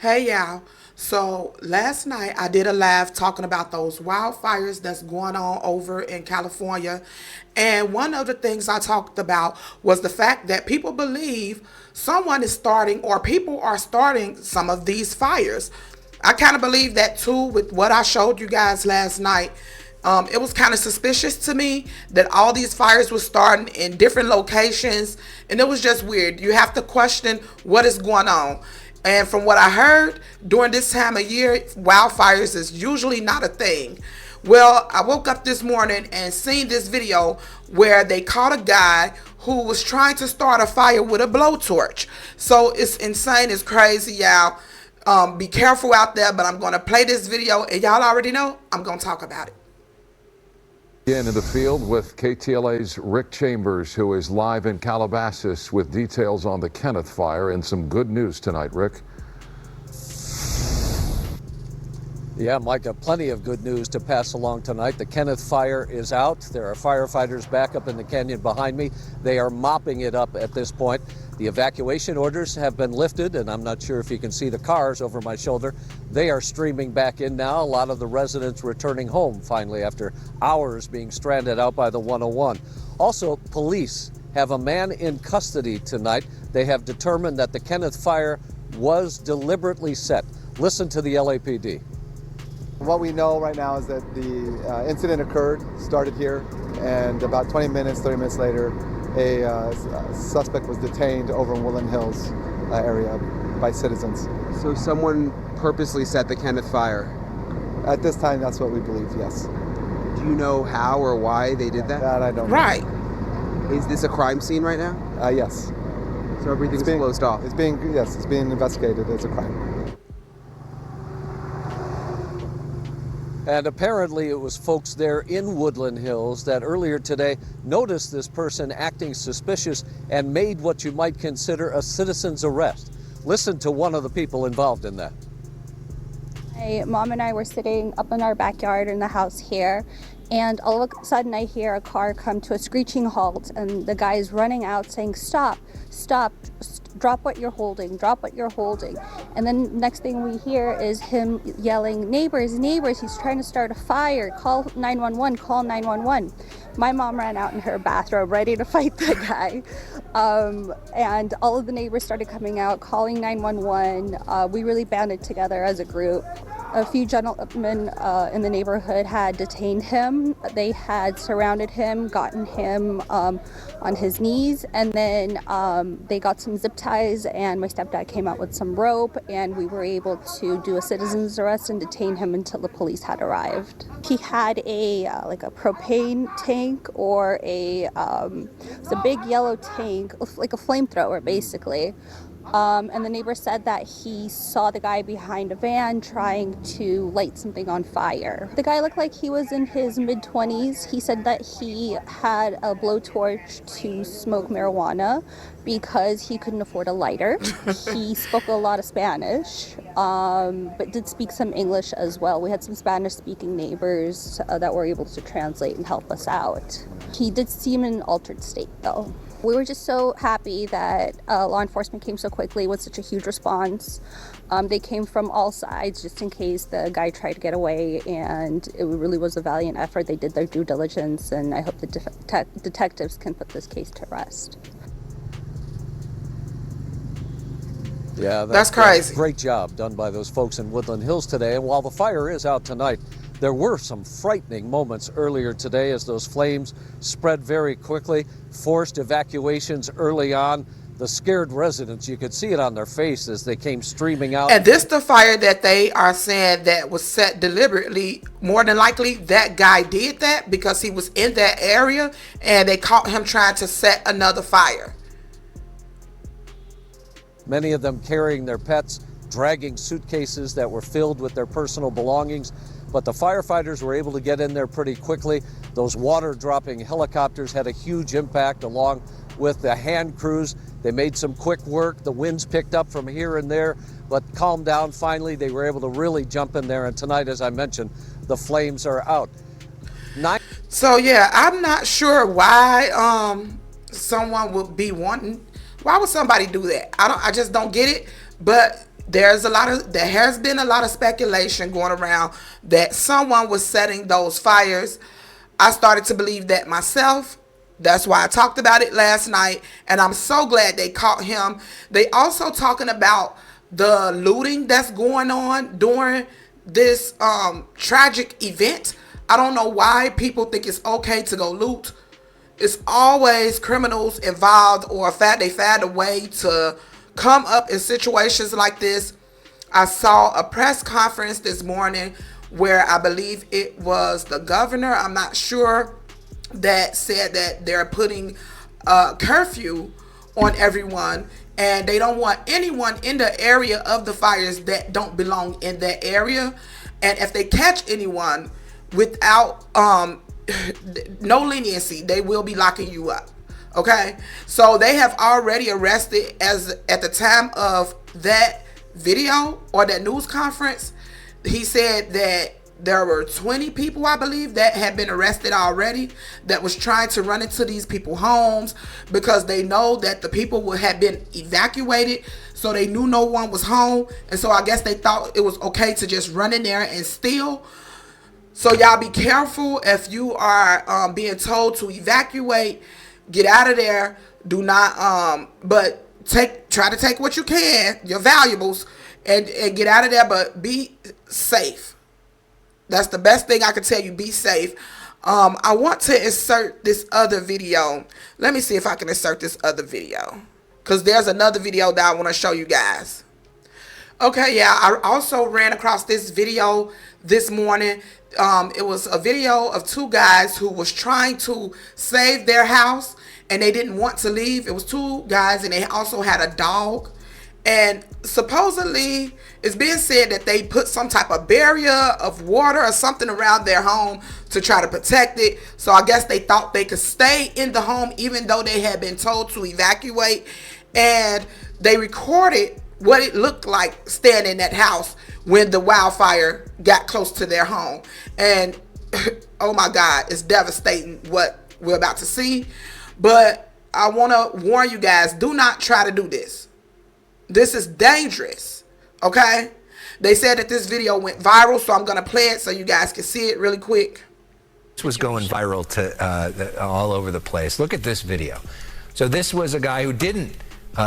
Hey y'all. So last night I did a live talking about those wildfires that's going on over in California. And one of the things I talked about was the fact that people believe someone is starting or people are starting some of these fires. I kind of believe that too with what I showed you guys last night. It was kind of suspicious to me that all these fires were starting in different locations, and it was just weird. You have to question what is going on. And from what I heard, during this time of year, wildfires is usually not a thing. Well, I woke up this morning and seen this video where they caught a guy who was trying to start a fire with a blowtorch. So it's insane, it's crazy, y'all. Be careful out there, but I'm going to play this video, and y'all already know I'm going to talk about it. In the field with KTLA's Rick Chambers, who is live in Calabasas with details on the Kenneth fire and some good news tonight. Rick? Yeah, Micah, plenty of good news to pass along tonight. The Kenneth fire is out. There are firefighters back up in the canyon behind me. They are mopping it up at this point. The evacuation orders have been lifted, and I'm not sure if you can see the cars over my shoulder. They are streaming back in now. A lot of the residents returning home finally after hours being stranded out by the 101. Also, police have a man in custody tonight. They have determined that the Kenneth fire was deliberately set. Listen to the LAPD. What we know right now is that the incident started here, and about 20 minutes, 30 minutes later, a suspect was detained over in Woodland Hills area by citizens. So someone purposely set the Kenneth fire? At this time, that's what we believe, yes. Do you know how or why they did that? That I don't know. Right. Is this a crime scene right now? Yes. So everything's closed off? It's being investigated as a crime. And apparently it was folks there in Woodland Hills that earlier today noticed this person acting suspicious and made what you might consider a citizen's arrest. Listen to one of the people involved in that. My mom and I were sitting up in our backyard in the house here, and all of a sudden I hear a car come to a screeching halt, and the guy is running out saying, "Stop, stop, drop what you're holding, drop what you're holding." And then next thing we hear is him yelling, "Neighbors, neighbors, he's trying to start a fire, call 911, call 911. My mom ran out in her bathrobe ready to fight the guy. And all of the neighbors started coming out, calling 911. We really banded together as a group. A few gentlemen in the neighborhood had detained him. They had surrounded him, gotten him on his knees, and then they got some zip ties, and my stepdad came out with some rope, and we were able to do a citizen's arrest and detain him until the police had arrived. He had a like a propane tank or it's a big yellow tank, like a flamethrower basically. And the neighbor said that he saw the guy behind a van trying to light something on fire. The guy looked like he was in his mid-20s. He said that he had a blowtorch to smoke marijuana because he couldn't afford a lighter. He spoke a lot of Spanish, but did speak some English as well. We had some Spanish-speaking neighbors that were able to translate and help us out. He did seem in an altered state, though. We were just so happy that law enforcement came so quickly with such a huge response. They came from all sides just in case the guy tried to get away, and it really was a valiant effort. They did their due diligence, and I hope the detectives can put this case to rest. Yeah, That's crazy. Great job done by those folks in Woodland Hills today. And while the fire is out tonight, there were some frightening moments earlier today as those flames spread very quickly, forced evacuations early on. The scared residents, you could see it on their face as they came streaming out. And this the fire that they are saying that was set deliberately. More than likely that guy did that because he was in that area and they caught him trying to set another fire. Many of them carrying their pets, dragging suitcases that were filled with their personal belongings. But the firefighters were able to get in there pretty quickly. Those water-dropping helicopters had a huge impact along with the hand crews. They made some quick work. The winds picked up from here and there, but calmed down finally. They were able to really jump in there. And tonight, as I mentioned, the flames are out. So yeah, I'm not sure why someone would be wanting. Why would somebody do that? I just don't get it. But there has been a lot of speculation going around that someone was setting those fires. I started to believe that myself. That's why I talked about it last night, and I'm so glad they caught him. They also talking about the looting that's going on during this tragic event. I don't know why people think it's okay to go loot. It's always criminals involved, or they found a way to come up in situations like this. I saw a press conference this morning where I believe it was the governor, I'm not sure, that said that they're putting a curfew on everyone, and they don't want anyone in the area of the fires that don't belong in that area. And if they catch anyone without no leniency, they will be locking you up. Okay, so they have already arrested, as at the time of that video or that news conference, he said that there were 20 people, I believe, that had been arrested already, that was trying to run into these people's homes because they know that the people had been evacuated, so they knew no one was home, and so I guess they thought it was okay to just run in there and steal. So y'all be careful if you are being told to evacuate. Get out of there. Do not but try to take what you can, your valuables, and get out of there, but be safe. That's the best thing I can tell you. Be safe. I want to insert this other video. Let me see if I can insert this other video, because there's another video that I want to show you guys. Okay, yeah, I also ran across this video this morning. It was a video of two guys who was trying to save their house, and they didn't want to leave. It was two guys, and they also had a dog. And supposedly, it's being said that they put some type of barrier of water or something around their home to try to protect it. So I guess they thought they could stay in the home even though they had been told to evacuate. And they recorded what it looked like staying in that house when the wildfire got close to their home. And oh my God, it's devastating what we're about to see. But I want to warn you guys, do not try to do this. This is dangerous, okay? They said that this video went viral, so I'm going to play it so you guys can see it really quick. This was going viral to all over the place. Look at this video. So this was a guy who didn't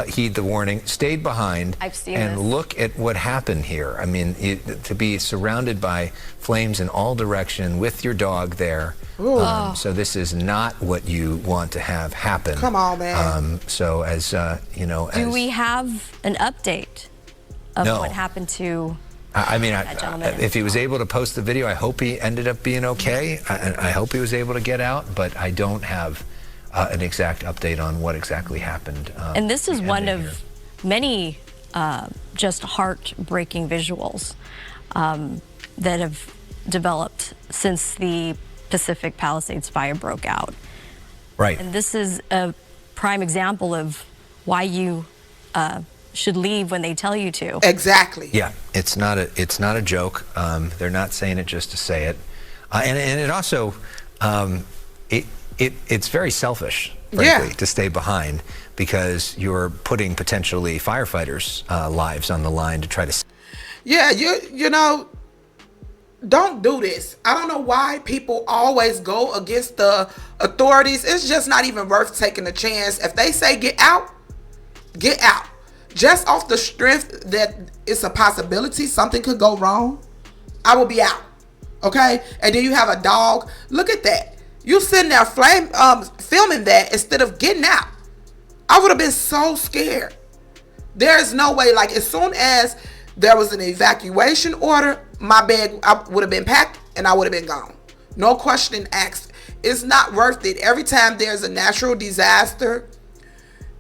heed the warning, stayed behind. I've seen and this. Look at what happened here. I mean, to be surrounded by flames in all direction with your dog there. So this is not what you want to have happen. Come on, man. So as you know, do we have an update of what happened to I mean, that gentleman? if he was able to post the video, I hope he ended up being okay. I hope he was able to get out, but I don't have an exact update on what exactly happened. And this is one of many just heartbreaking visuals that have developed since the Pacific Palisades fire broke out. Right. And this is a prime example of why you should leave when they tell you to. Exactly. Yeah, it's not a joke. They're not saying it just to say it, and it also it's very selfish, frankly, to stay behind, because you're putting potentially firefighters' lives on the line to try to. Yeah, you know, don't do this. I don't know why people always go against the authorities. It's just not even worth taking a chance. If they say get out, get out. Just off the strength that it's a possibility something could go wrong, I will be out. Okay? And then you have a dog. Look at that. You sitting there filming that instead of getting out. I would have been so scared. There's no way. Like, as soon as there was an evacuation order, my bag would have been packed and I would have been gone. No question asked. It's not worth it. Every time there's a natural disaster,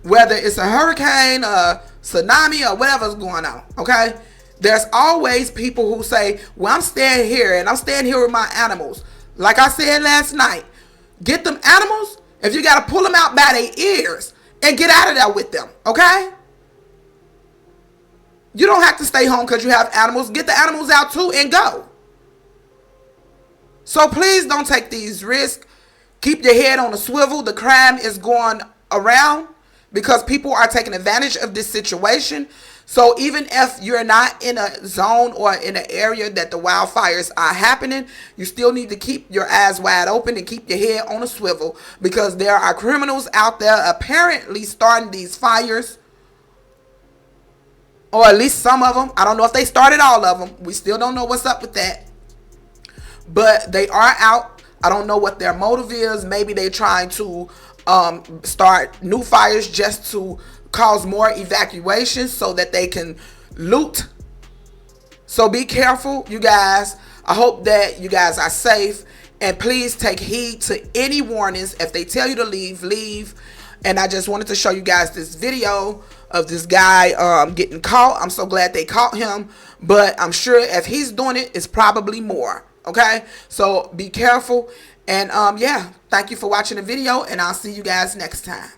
whether it's a hurricane, a tsunami, or whatever's going on, okay? There's always people who say, well, I'm staying here and I'm staying here with my animals. Like I said last night, get them animals, if you got to pull them out by their ears, and get out of there with them, okay? You don't have to stay home because you have animals. Get the animals out too and go. So please don't take these risks. Keep your head on a swivel. The crime is going around because people are taking advantage of this situation. So even if you're not in a zone or in an area that the wildfires are happening, you still need to keep your eyes wide open and keep your head on a swivel, because there are criminals out there apparently starting these fires, or at least some of them. I don't know if they started all of them. We still don't know what's up with that. But they are out. I don't know what their motive is. Maybe they're trying to start new fires just to cause more evacuations so that they can loot. So be careful, you guys. I hope that you guys are safe. And please take heed to any warnings. If they tell you to leave, leave. And I just wanted to show you guys this video of this guy getting caught. I'm so glad they caught him. But I'm sure if he's doing it, it's probably more. Okay? So be careful. And yeah, thank you for watching the video. And I'll see you guys next time.